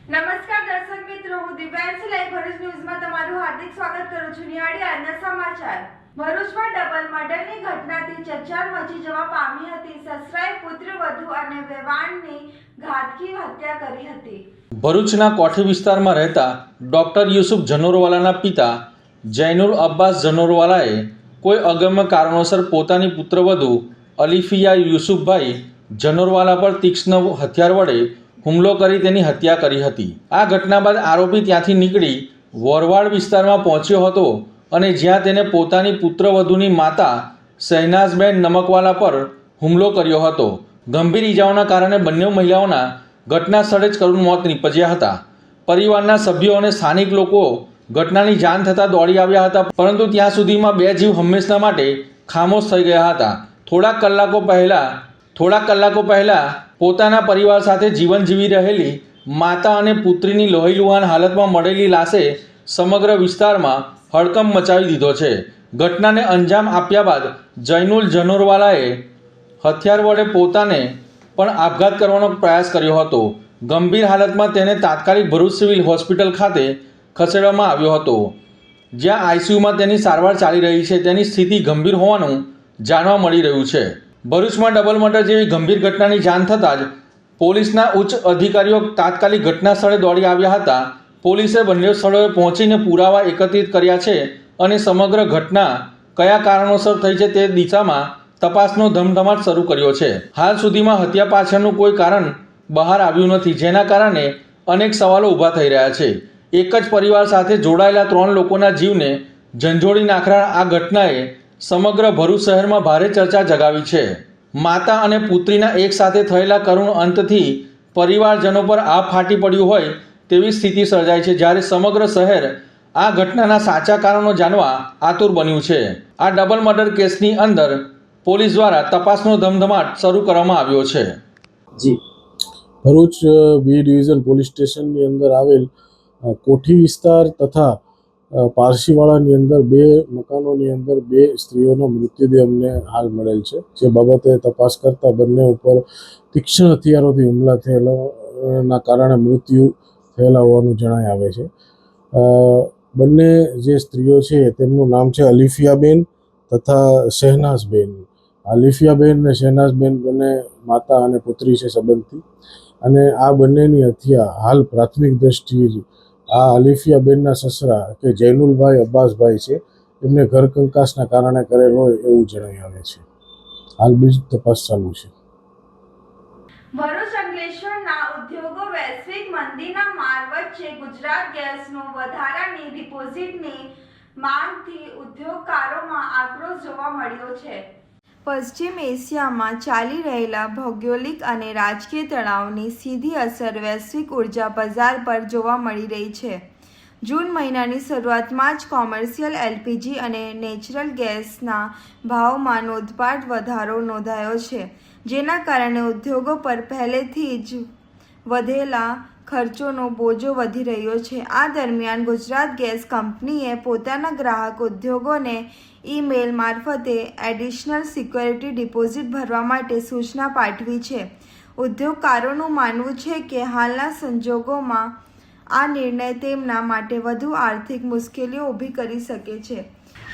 નમસ્કાર દર્શક મિત્રો, હું દિવ્યાંશી લાઈવ ભરૂચ ન્યૂઝમાં તમારું હાર્દિક સ્વાગત કરું છું. નિહાળી આજના સમાચાર. ભરૂચમાં ડબલ મર્ડરની ઘટનાથી ચર્ચા મચી જવા પામી હતી. સસરાએ પુત્રવધુ અને વેવાણની ઘાતકી હત્યા કરી હતી. ભરૂચના કોઠી વિસ્તારમાં રહેતા ડોક્ટર યુસુફ જનોરવાલાના પિતા જૈનુલ અબ્બાસ જનોરવાલાએ કોઈ અગમ્ય કારણોસર પોતાની પુત્રવધુ અલીફિયા યુસુફભાઈ જનોરવાલા પર તીક્ષ્ણ હથિયાર વડે હુમલો કરી તેની હત્યા કરી હતી. આ ઘટના બાદ આરોપી ત્યાંથી નીકળી વોરવાડ વિસ્તારમાં પહોંચ્યો હતો અને જ્યાં તેને પોતાની પુત્રવધુની માતા શહેનાઝબેન નમકવાલા પર હુમલો કર્યો હતો. ગંભીર ઈજાઓના કારણે બંને મહિલાઓના ઘટના સ્થળે જ કરુણ મોત નીપજ્યા હતા. પરિવારના સભ્યો અને સ્થાનિક લોકો ઘટનાની જાણ થતાં દોડી આવ્યા હતા, પરંતુ ત્યાં સુધીમાં બે જીવ હંમેશના માટે ખામોશ થઈ ગયા હતા. થોડાક કલાકો પહેલાં પોતાના પરિવાર સાથે જીવન જીવી રહેલી માતા અને પુત્રીની લોહીલુહાણ હાલતમાં મળેલી લાશે સમગ્ર વિસ્તારમાં હડકંપ મચાવી દીધો છે. ઘટનાને અંજામ આપ્યા બાદ જૈનુલ જનોરવાલાએ હથિયાર વડે પોતાને પણ આપઘાત કરવાનો પ્રયાસ કર્યો હતો. ગંભીર હાલતમાં તેને તાત્કાલિક ભરૂચ સિવિલ હોસ્પિટલ ખાતે ખસેડવામાં આવ્યો હતો, જ્યાં આઈસીયુમાં તેની સારવાર ચાલી રહી છે. તેની સ્થિતિ ગંભીર હોવાનું જાણવા મળી રહ્યું છે. ભરૂચમાં ડબલ મર્ડર જેવી ગંભીર ઘટનાની જાણ થતાં જ પોલીસના ઉચ્ચ અધિકારીઓ તાત્કાલિક ઘટના સ્થળે દોડી આવ્યા હતા. પોલીસે બંને સ્થળોએ પહોંચીને પુરાવા એકત્રિત કર્યા છે અને સમગ્ર ઘટના કયા કારણોસર થઈ છે તે દિશામાં તપાસનો ધમધમાટ શરૂ કર્યો છે. હાલ સુધીમાં હત્યા પાછળનું કોઈ કારણ બહાર આવ્યું નથી, જેના કારણે અનેક સવાલો ઊભા થઈ રહ્યા છે. એક જ પરિવાર સાથે જોડાયેલા 3 લોકોના જીવને ઝંઝોળી નાખનાર આ ઘટનાએ સમગ્ર ભરૂચ શહેરમાં ભારે ચર્ચા જગાવી છે. માતા અને પુત્રીના એક સાથે થયેલા કરુણ અંતથી પરિવારજનો પર આભ ફાટી પડ્યું હોય તેવી સ્થિતિ સર્જાઈ છે, જ્યારે સમગ્ર શહેર આ ઘટનાના સાચા કારણો જાણવા આતુર બન્યું છે. આ ડબલ મર્ડર કેસની અંદર પોલીસ દ્વારા તપાસનો ધમધમાટ શરૂ કરવામાં આવ્યો છે. જી, ભરૂચ બી ડિવિઝન પોલીસ સ્ટેશનની અંદર આવેલ કોઠી વિસ્તાર તથા પારસીવાડાની અંદર 2 મકાનોની અંદર 2 સ્ત્રીઓનો મૃતદેહ અમને હાલ મળેલ છે. જે બાબતે તપાસ કરતા બંને ઉપર તીક્ષ્ણ હથિયારોથી હુમલા થયેલાના કારણે મૃત્યુ થયેલા હોવાનું જણાઈ આવે છે. બંને જે સ્ત્રીઓ છે તેમનું નામ છે અલીફિયાબેન તથા શહેનાઝબેન. અલીફિયાબેન અને શહેનાઝબેન બંને માતા અને પુત્રી છે સંબંધી, અને આ બંનેની હત્યા હાલ પ્રાથમિક દ્રષ્ટિએ આ અલીફિયાબેનના સસરા કે જૈનુલભાઈ અબ્બાસભાઈ છે એમને ઘર કંકાસના કારણે કરેલ હોય એવું જણાઈ આવે છે. હાલ બીજી તપાસ ચાલુ છે. ભરૂચ અંકલેશ્વરના ઉદ્યોગો વૈશ્વિક મંદીના માર વચ્ચે ગુજરાત ગેસનો વધારાની ડિપોઝિટની માંગથી ઉદ્યોગકારોમાં આક્રોશ જોવા મળ્યો છે. પશ્ચિમ એશિયામાં ચાલી રહેલા ભૌગોલિક અને રાજકીય તણાવની સીધી અસર વૈશ્વિક ઉર્જા બજાર પર જોવા મળી રહી છે. જૂન મહિનાની શરૂઆતમાં જ કોમર્શિયલ એલપીજી અને નેચરલ ગેસના ભાવમાં નોંધપાત્ર વધારો નોંધાયો છે, જેના કારણે ઉદ્યોગો પર પહેલેથી જ વધેલા ખર્ચોનો બોજો વધી રહ્યો છે. આ દરમિયાન ગુજરાત ગેસ કંપનીએ પોતાના ગ્રાહક ઉદ્યોગોને ઈમેલ મારફતે એડિશનલ સિક્યોરિટી ડિપોઝિટ ભરવા માટે સૂચના પાઠવી છે. ઉદ્યોગકારોનું માનવું છે કે હાલના સંજોગોમાં આ નિર્ણય તેમના માટે વધુ આર્થિક મુશ્કેલીઓ ઊભી કરી શકે છે.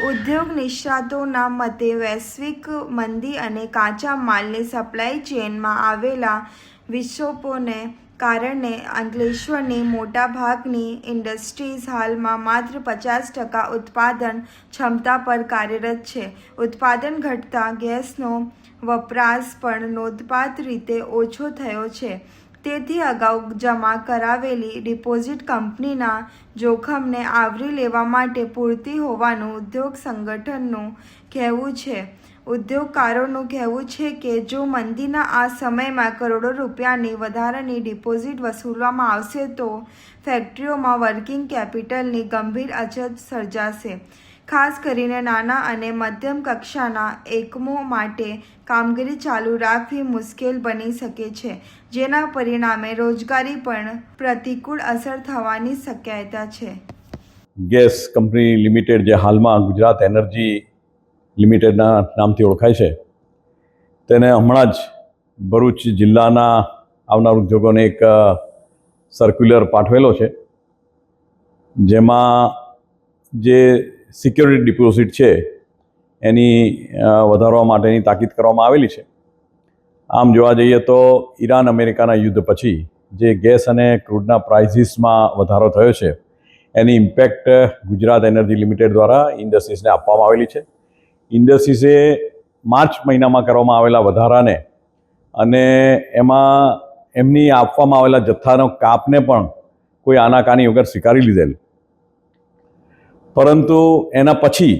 ઉદ્યોગ નિષ્ણાતોના મતે વૈશ્વિક મંદી અને કાચા માલની સપ્લાય ચેઇનમાં આવેલા વિક્ષોભોને કારણે અંકલેશ્વરની મોટાભાગની ઇન્ડસ્ટ્રીઝ હાલમાં માત્ર 50% ઉત્પાદન ક્ષમતા પર કાર્યરત છે. ઉત્પાદન ઘટતા ગેસનો વપરાશ પણ નોંધપાત્ર રીતે ઓછો થયો છે. તેથી અગાઉ જમા કરાવેલી ડિપોઝિટ કંપનીના જોખમને આવરી લેવા માટે પૂરતી હોવાનું ઉદ્યોગ સંગઠનનું કહેવું છે. ઉદ્યોગકારોનું કહેવું છે કે જો મંદીના આ સમયમાં કરોડો રૂપિયાની વધારાની ડિપોઝિટ વસૂલવામાં આવશે તો ફેક્ટરીઓમાં વર્કિંગ કેપિટલની ગંભીર અછત સર્જાશે. ખાસ કરીને નાના અને મધ્યમ કક્ષાના એકમો માટે કામગીરી ચાલુ રાખવી મુશ્કેલ બની શકે છે, જેના પરિણામે રોજગારી પણ પ્રતિકૂળ અસર થવાની શક્યતા છે. ગેસ કંપની લિમિટેડ, જે હાલમાં ગુજરાત એનર્જી લિમિટેડના નામથી ઓળખાય છે, તેને હમણાં જ ભરૂચ જિલ્લાના આવનાર ઉદ્યોગોને એક સર્ક્યુલર પાઠવેલો છે, જેમાં જે સિક્યોરિટી ડિપોઝિટ છે એની વધારવા માટેની તાકીદ કરવામાં આવેલી છે. આમ જોવા જઈએ તો ઈરાન અમેરિકાના યુદ્ધ પછી જે ગેસ અને ક્રૂડના પ્રાઇસીસમાં વધારો થયો છે એની ઇમ્પેક્ટ ગુજરાત એનર્જી લિમિટેડ દ્વારા ઇન્ડસ્ટ્રીઝને આપવામાં આવેલી છે. ઇન્ડસ્ટ્રીઝે માર્ચ મહિનામાં કરવામાં આવેલા વધારાને અને એમાં એમની આપવામાં આવેલા જથ્થાનો કાપને પણ કોઈ આનાકાની વગર સ્વીકારી લીધેલ. પરંતુ એના પછી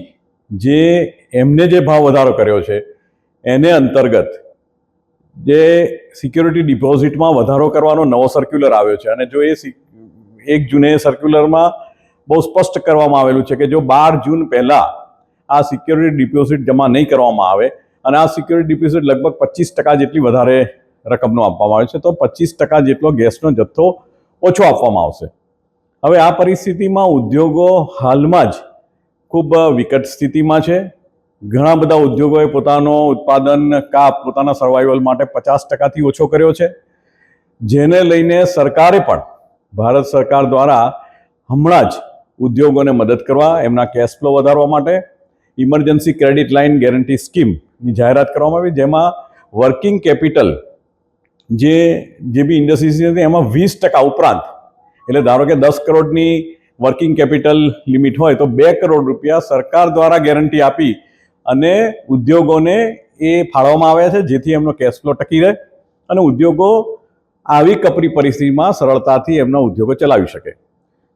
જે એમને જે ભાવ વધારો કર્યો છે એને અંતર્ગત જે સિક્યોરિટી ડિપોઝિટમાં વધારો કરવાનો નવો સર્ક્યુલર આવ્યો છે અને જો એ 1 જૂને સર્ક્યુલરમાં બહુ સ્પષ્ટ કરવામાં આવેલું છે કે જો 12 જૂન પહેલાં આ સિક્યોરિટી ડિપોઝિટ જમા નહીં કરવામાં આવે અને આ સિક્યોરિટી ડિપોઝિટ લગભગ 25% જેટલી વધારે રકમનો આપવામાં આવે છે તો 25% જેટલો ગેસનો જથ્થો ઓછો આપવામાં આવશે. હવે આ પરિસ્થિતિમાં ઉદ્યોગો હાલમાં જ ખૂબ વિકટ સ્થિતિમાં છે. ઘણા બધા ઉદ્યોગોએ પોતાનો ઉત્પાદન કાપ પોતાના સર્વાઈવલ માટે 50%થી ઓછો કર્યો છે, જેને લઈને સરકારે પણ ભારત સરકાર દ્વારા હમણાં જ ઉદ્યોગોને મદદ કરવા એમના કેશ ફ્લો વધારવા માટે ઇમરજન્સી ક્રેડિટ લાઇન ગેરંટી સ્કીમની જાહેરાત કરવામાં આવી, જેમાં વર્કિંગ કેપિટલ જે બી ઇન્ડસ્ટ્રીઝ હતી એમાં 20% ઉપરાંત, એટલે ધારો કે 10 કરોડની વર્કિંગ કેપિટલ લિમિટ હોય તો 2 કરોડ રૂપિયા સરકાર દ્વારા ગેરંટી આપી અને ઉદ્યોગોને એ ફાળવવામાં આવ્યા છે, જેથી એમનો કેશ ફ્લો ટકી રહે અને ઉદ્યોગો આવી કપરી પરિસ્થિતિમાં સરળતાથી એમના ઉદ્યોગો ચલાવી શકે.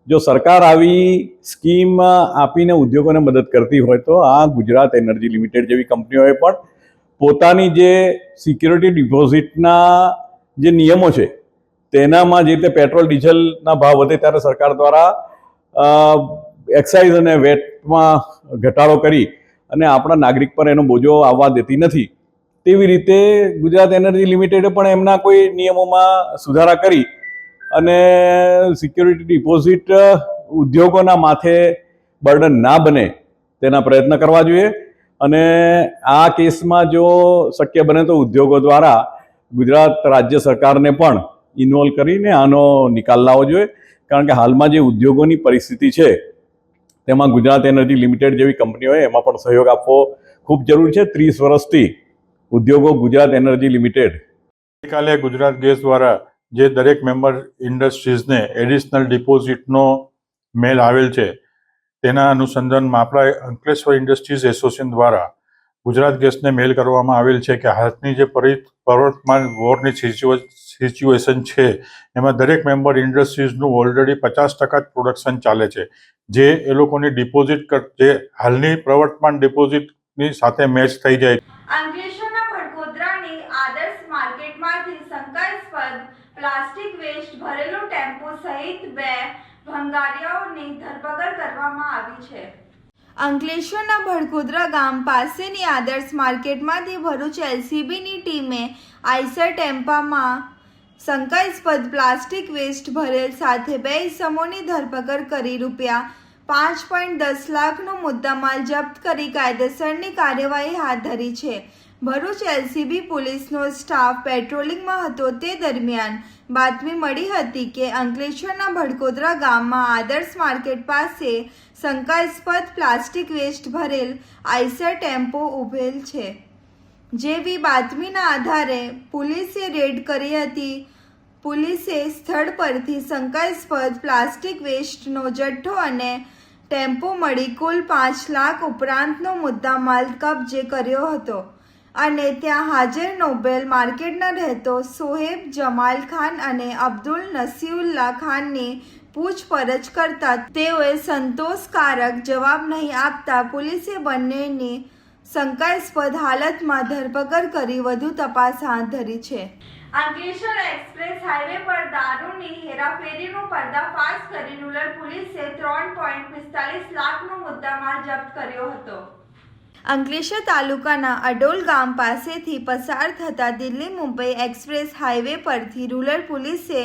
જો સરકાર આવી સ્કીમ આપીને ઉદ્યોગોને મદદ કરતી હોય તો આ ગુજરાત એનર્જી લિમિટેડ જેવી કંપનીઓએ પણ પોતાની જે સિક્યોરિટી ડિપોઝિટના જે નિયમો છે તેનામાં જે રીતે પેટ્રોલ ડીઝલના ભાવ વધે ત્યારે સરકાર દ્વારા એક્સાઇઝ અને વેટમાં ઘટાડો કરી અને આપણા નાગરિક પર એનો બોજો આવવા દેતી નથી, તેવી રીતે ગુજરાત એનર્જી લિમિટેડે પણ એમના કોઈ નિયમોમાં સુધારા કરી અને સિક્યોરિટી ડિપોઝિટ ઉદ્યોગોના માથે બર્ડન ના બને તેના પ્રયત્ન કરવા જોઈએ. અને આ કેસમાં જો શક્ય બને તો ઉદ્યોગો દ્વારા ગુજરાત રાજ્ય સરકારને પણ ઇન્વોલ્વ કરીને આનો નિકાલ લાવવો જોઈએ, કારણ કે હાલમાં જે ઉદ્યોગોની પરિસ્થિતિ છે તેમાં ગુજરાત એનર્જી લિમિટેડ જેવી કંપનીઓએ એમાં પણ સહયોગ આપવો ખૂબ જરૂરી છે. 30 વર્ષથી ઉદ્યોગો ગુજરાત એનર્જી લિમિટેડ ગઈકાલે ગુજરાત ગેસ દ્વારા જે દરેક મેમ્બર ઇન્ડસ્ટ્રીઝને એડિશનલ ડિપોઝિટનો મેલ આવેલ છે તેના અનુસંધાનમાં આપણા અંકલેશ્વર ઇન્ડસ્ટ્રીઝ એસોસિએશન દ્વારા ગુજરાત ગેસને મેલ કરવામાં આવેલ છે કે હાલની જે પ્રવર્તમાન વોરની સિચ્યુએશન છે એમાં દરેક મેમ્બર ઇન્ડસ્ટ્રીઝનું ઓલરેડી 50% જ પ્રોડક્શન ચાલે છે, જે એ લોકોની ડિપોઝિટ જે હાલની પ્રવર્તમાન ડિપોઝિટની સાથે મેચ થઈ જાય. અંકલેશ્વરના ભડકોદરાની આદર્શ માર્કેટમાંથી શંકાસ્પદ પ્લાસ્ટિક વેસ્ટ ભરેલો ટેમ્પો સહિત 2 ભંગારિયાઓની ધરપકડ કરવામાં આવી છે. અંકલેશ્વરના ભડકોદરા ગામ પાસેની આદર્શ માર્કેટમાંથી ભરૂચ એલસીબીની ટીમે આઈસર ટેમ્પામાં શંકાસ્પદ પ્લાસ્ટિક વેસ્ટ ભરેલ સાથે 2 ઇસમોની ધરપકડ કરી ₹5.10 લાખનો મુદ્દામાલ જપ્ત કરી કાયદેસરની કાર્યવાહી હાથ ધરી છે. ભરૂચ એલસીબી પોલીસનો સ્ટાફ પેટ્રોલિંગમાં હતો તે દરમિયાન બાતમી મળી હતી કે અંકલેશ્વરના ભડકોદરા ગામમાં આદર્શ માર્કેટ પાસે શંકાસ્પદ પ્લાસ્ટિક વેસ્ટ ભરેલ આઈસર ટેમ્પો ઊભેલ છે. જેવી બાતમીના આધારે પોલીસે રેડ કરી હતી. પોલીસે સ્થળ પરથી શંકાસ્પદ પ્લાસ્ટિક વેસ્ટનો જથ્થો અને ટેમ્પો મળી કુલ 5 લાખ ઉપરાંતનો મુદ્દામાલ કબજે કર્યો હતો અને ત્યાં હાજર નોબેલ માર્કેટના રહેતો સોહેબ જમાલ ખાન અને અબ્દુલ નસીઉલ્લા ખાનની પૂછપરછ કરતા તેઓએ સંતોષકારક જવાબ નહીં આપતા પોલીસે બંનેની શંકાસ્પદ હાલતમાં ધરપકડ કરી વધુ તપાસ હાથ ધરી છે. અંકલેશ્વર એક્સપ્રેસ હાઈવે પર દારૂની હેરાફેરીનો પર્દાફાશ કરી રૂરલ પોલીસે 3.45 લાખનો મુદ્દામાલ જપ્ત કર્યો હતો. અંકલેશ્વર તાલુકાના અડોલ ગામ પાસેથી પસાર થતા દિલ્હી મુંબઈ એક્સપ્રેસ હાઈવે પરથી રૂરલ પોલીસે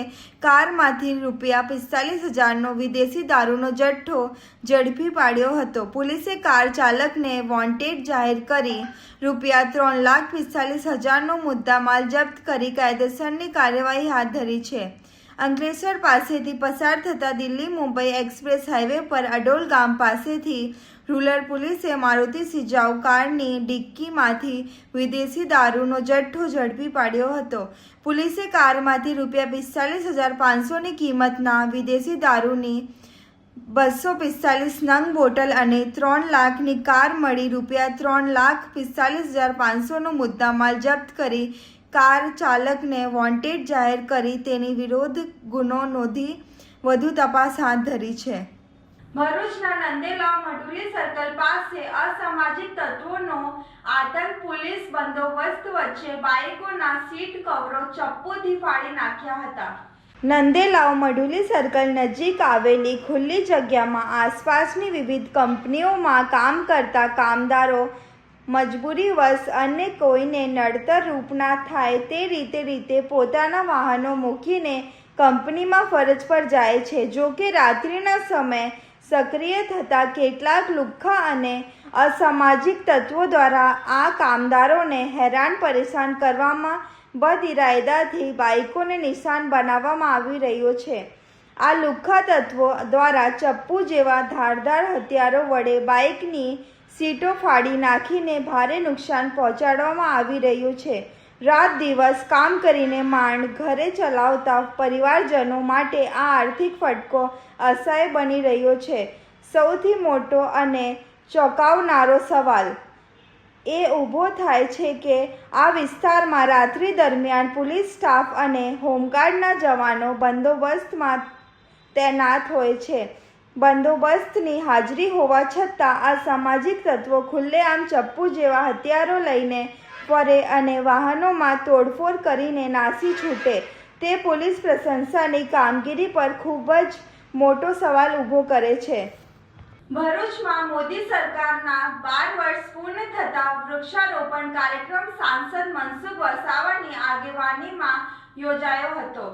કારમાંથી ₹45,000નો વિદેશી દારૂનો જથ્થો ઝડપી પાડ્યો હતો. પોલીસે કાર ચાલકને વોન્ટેડ જાહેર કરી ₹3,45,000નો મુદ્દામાલ જપ્ત કરી કાયદેસરની કાર્યવાહી હાથ ધરી છે. અંકલેશ્વર પાસેથી પસાર થતા દિલ્હી મુંબઈ એક્સપ્રેસ હાઈવે પર અડોલ ગામ પાસેથી રૂરલ પોલીસે મારુતિ સિજાઉ કારની ડિક્કીમાંથી વિદેશી દારૂનો જથ્થો ઝડપી પાડ્યો હતો. પોલીસે કારમાંથી ₹45,500ની કિંમતના વિદેશી દારૂની 245 નંગ બોટલ અને 3 લાખની કાર મળી ₹3,45,500નો મુદ્દામાલ જપ્ત કરી કાર ચાલકને વોન્ટેડ જાહેર કરી તેની વિરુદ્ધ ગુનો નોંધી વધુ તપાસ હાથ ધરી છે. ભરૂચના નંદેલાવ મઢુલી સર્કલ પાસે અસામાજિક તત્વોનો આતંક. પોલીસ બંદોબસ્ત વચ્ચે બાઇકોના સીટ કવરો ચપ્પુથી ફાડી નાખ્યા હતા. નંદેલાવ મઢુલી સર્કલ નજીક આવેલી ખુલ્લી જગ્યામાં આસપાસની વિવિધ કંપનીઓમાં કામ કરતા કામદારો મજબૂરીવશ અન્ય કોઈને નડતર રૂપ ના થાય તે રીતે પોતાના વાહનો મૂકીને કંપનીમાં ફરજ પર જાય છે. જો કે રાત્રિના સમયે સક્રિય થતા કેટલાક લુખ્ખા અને અસામાજિક તત્વો દ્વારા આ કામદારોને હેરાન પરેશાન કરવામાં બદઇરાદાથી બાઇકોને નિશાન બનાવવામાં આવી રહ્યો છે. આ લુખ્ખા તત્વો દ્વારા ચપ્પુ જેવા ધારદાર હથિયારો વડે બાઇકની સીટો ફાડી નાખીને ભારે નુકસાન પહોંચાડવામાં આવી રહ્યું છે. રાત દિવસ કામ કરીને માંડ ઘરે ચલાવતા પરિવારજનો માટે આ આર્થિક ફટકો અસહ્ય બની રહ્યો છે. સૌથી મોટો અને ચોંકાવનારો સવાલ એ ઊભો થાય છે કે આ વિસ્તારમાં રાત્રિ દરમિયાન પોલીસ સ્ટાફ અને હોમગાર્ડના જવાનો બંદોબસ્તમાં તૈનાત હોય છે. બંદોબસ્તની હાજરી હોવા છતાં આ સામાજિક તત્વો ખુલ્લેઆમ ચપ્પુ જેવા હથિયારો લઈને ફરે અને વાહનોમાં તોડફોડ કરીને નાસી છૂટે તે પોલીસ પ્રશંસાની કામગીરી પર ખૂબ જ મોટો સવાલ ઊભો કરે છે. ભરૂચમાં મોદી સરકારના 12 વર્ષ પૂર્ણ થતા વૃક્ષારોપણ કાર્યક્રમ સાંસદ મનસુખ વસાવાની આગેવાનીમાં યોજાયો હતો.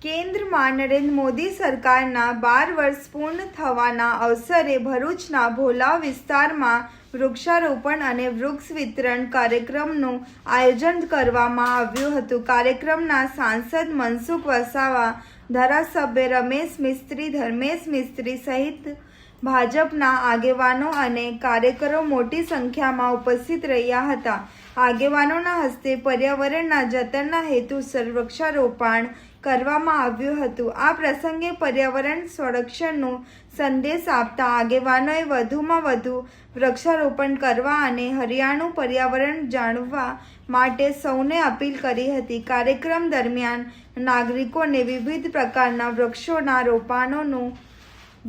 કેન્દ્રમાં નરેન્દ્ર મોદી સરકારના 12 વર્ષ પૂર્ણ થવાના અવસરે ભરૂચના ભોલાવ વિસ્તારમાં વૃક્ષારોપણ અને વૃક્ષ વિતરણ કાર્યક્રમનું આયોજન કરવામાં આવ્યું હતું. કાર્યક્રમના સાંસદ મનસુખ વસાવા, ધારાસભ્ય રમેશ મિસ્ત્રી, ધર્મેશ મિસ્ત્રી સહિત ભાજપના આગેવાનો અને કાર્યકરો મોટી સંખ્યામાં ઉપસ્થિત રહ્યા હતા. આગેવાનોના હસ્તે પર્યાવરણના જતનના હેતુસર વૃક્ષારોપણ કરવામાં આવ્યું હતું. આ પ્રસંગે પર્યાવરણ સંરક્ષણનો સંદેશ આપતા આગેવાનોએ વધુમાં વધુ વૃક્ષારોપણ કરવા અને હરિયાળું પર્યાવરણ જાળવવા માટે સૌને અપીલ કરી હતી. કાર્યક્રમ દરમિયાન નાગરિકોને વિવિધ પ્રકારના વૃક્ષોના રોપાણોનું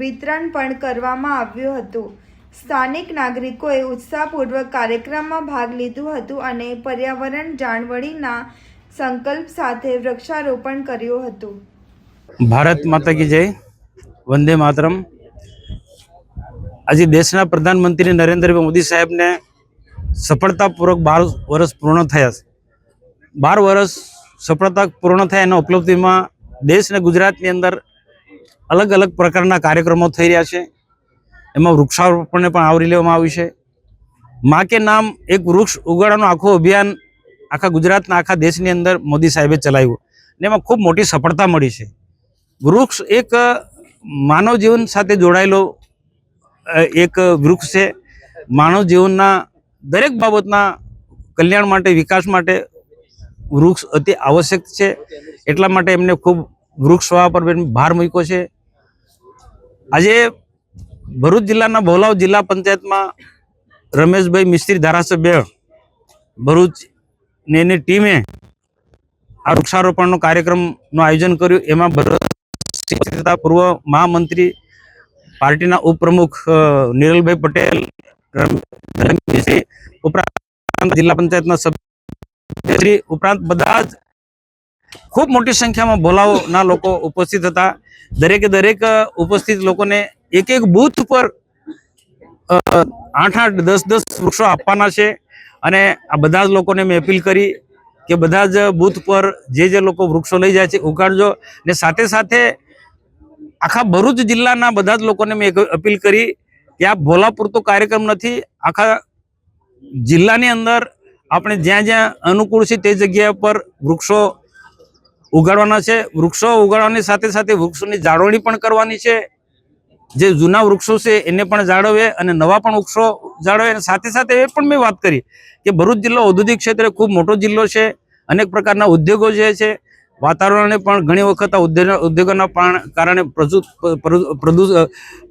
વિતરણ પણ કરવામાં આવ્યું હતું. સ્થાનિક નાગરિકોએ ઉત્સાહપૂર્વક કાર્યક્રમમાં ભાગ લીધું હતું અને પર્યાવરણ જાળવણીના સંકલ્પ સાથે વૃક્ષારોપણ કર્યું હતું. ભારત માતા કી જય, વંદે માતરમ. આજે દેશના પ્રધાનમંત્રી નરેન્દ્રભાઈ મોદી સાહેબને સફળતાપૂર્વક 12 વર્ષ પૂર્ણ થયા છે. 12 વર્ષ સફળતા પૂર્ણ થયા એના ઉપલબ્ધિમાં દેશ અને ગુજરાતની અંદર અલગ અલગ પ્રકારના કાર્યક્રમો થઈ રહ્યા છે. એમાં વૃક્ષારોપણને પણ આવરી લેવામાં આવ્યું છે. માં કે નામ એક વૃક્ષ ઉગાડવાનું આખું અભિયાન આખા ગુજરાતના આખા દેશની અંદર મોદી સાહેબે ચલાવ્યું અને એમાં ખૂબ મોટી સફળતા મળી છે. વૃક્ષ એક માનવ જીવન સાથે જોડાયેલો એક વૃક્ષ છે. માનવ જીવનના દરેક બાબતના કલ્યાણ માટે, વિકાસ માટે વૃક્ષ અતિ આવશ્યક છે. એટલા માટે એમને ખૂબ વૃક્ષ વાવવા પર ભાર મૂક્યો છે. આજે ભરૂચ જિલ્લાના ભોલાવ જિલ્લા પંચાયતમાં રમેશભાઈ મિસ્ત્રી ધારાસભ્ય ભરૂચ ને એની ટીમે આ વૃક્ષારોપણનો કાર્યક્રમનું આયોજન કર્યું. એમાં પૂર્વ મહામંત્રી, પાર્ટીના ઉપપ્રમુખ નિરલભાઈ પટેલ, ઉપરાંત જિલ્લા પંચાયતના સભ્ય ઉપરાંત બધા જ ખૂબ મોટી સંખ્યામાં ભોલાવના લોકો ઉપસ્થિત હતા. દરેકે દરેક ઉપસ્થિત લોકોને એક એક બૂથ પર 8-8, 10-10 વૃક્ષો આપવાના છે. અને આ બધા જ લોકોને મેં અપીલ કરી કે બધા જ બૂથ પર જે લોકો વૃક્ષો લઈ જાય છે ઉગાડજો. ને સાથે સાથે આખા ભરૂચ જિલ્લાના બધા જ લોકોને મેં અપીલ કરી કે આ ભોલા પૂરતો કાર્યક્રમ નથી. આખા જિલ્લાની અંદર આપણે જ્યાં જ્યાં અનુકૂળ છે તે જગ્યા પર વૃક્ષો ઉગાડવાના છે. વૃક્ષો ઉગાડવાની સાથે સાથે વૃક્ષોની જાળવણી પણ કરવાની છે. જે જૂના વૃક્ષો છે એને પણ જાળવે અને નવા પણ વૃક્ષો જાળવે. અને સાથે સાથે એ પણ મેં વાત કરી કે ભરૂચ જિલ્લો ઔદ્યોગિક ક્ષેત્રે ખૂબ મોટો જિલ્લો છે. અનેક પ્રકારના ઉદ્યોગો જે છે, વાતાવરણને પણ ઘણી વખત આ ઉદ્યોગોના કારણે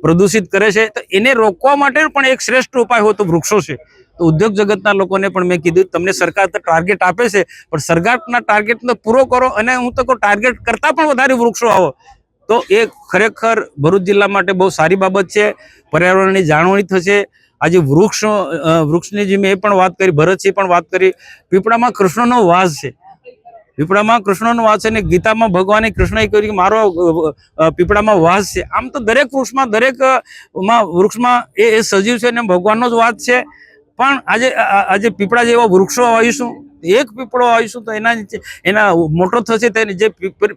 પ્રદૂષિત કરે છે. તો એને રોકવા માટે પણ એક શ્રેષ્ઠ ઉપાય હોય તો વૃક્ષો છે. તો ઉદ્યોગ જગતના લોકોને પણ મેં કીધું, તમને સરકાર તો ટાર્ગેટ આપે છે, પણ સરકારના ટાર્ગેટને પૂરો કરો અને હું તો કહું ટાર્ગેટ કરતાં પણ વધારે વૃક્ષો આવો તો એ ખરેખર ભરૂચ જિલ્લા માટે બહુ સારી બાબત છે. પર્યાવરણની જાળવણી થશે. આજે વૃક્ષની જે મેં પણ વાત કરી, ભરતસિંહ પણ વાત કરી, પીપળામાં કૃષ્ણનો વાસ છે. પીપળામાં કૃષ્ણનો વાસ છે અને ગીતામાં ભગવાને કૃષ્ણએ કહ્યું કે મારો પીપળામાં વાસ છે. આમ તો દરેક વૃક્ષમાં એ સજીવ છે અને ભગવાનનો જ વાસ છે. પણ આજે પીપળા જેવા વૃક્ષો આવીશું, એક પીપળો આવીશું તો એના મોટો થશે, તેને જે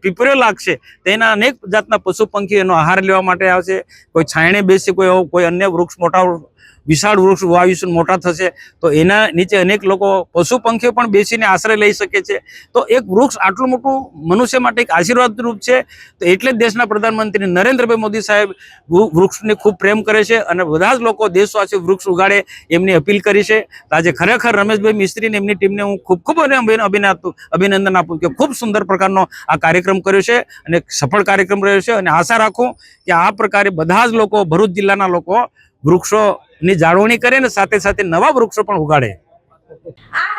પીપળો લાગશે તેના અનેક જાતના પશુ પંખી એનો આહાર લેવા માટે આવશે. કોઈ છાંયણે બેસશે, કોઈ અન્ય વૃક્ષ વિશાળ વૃક્ષ વાવીશું, મોટા થશે તો એના નીચે અનેક લોકો પશુ પંખીઓ પણ બેસીને આશ્રય લઈ શકે છે. તો એક વૃક્ષ આટલું મોટું મનુષ્ય માટે એક આશીર્વાદ રૂપ છે. તો એટલે જ દેશના પ્રધાનમંત્રી નરેન્દ્રભાઈ મોદી સાહેબ વૃક્ષને ખૂબ પ્રેમ કરે છે અને બધા જ લોકો દેશવાસીઓ વૃક્ષ ઉગાડે એમની અપીલ કરી છે. તો આજે ખરેખર રમેશભાઈ મિસ્ત્રીને એમની ટીમને હું ખૂબ અભિનંદન આપું કે ખૂબ સુંદર પ્રકારનો આ કાર્યક્રમ કર્યો છે અને સફળ કાર્યક્રમ રહ્યો છે. અને આશા રાખું કે આ પ્રકારે બધા જ લોકો, ભરૂચ જિલ્લાના લોકો વૃક્ષોની જાળવણી કરે ને સાથે સાથે નવા વૃક્ષો પણ ઉગાડે. આ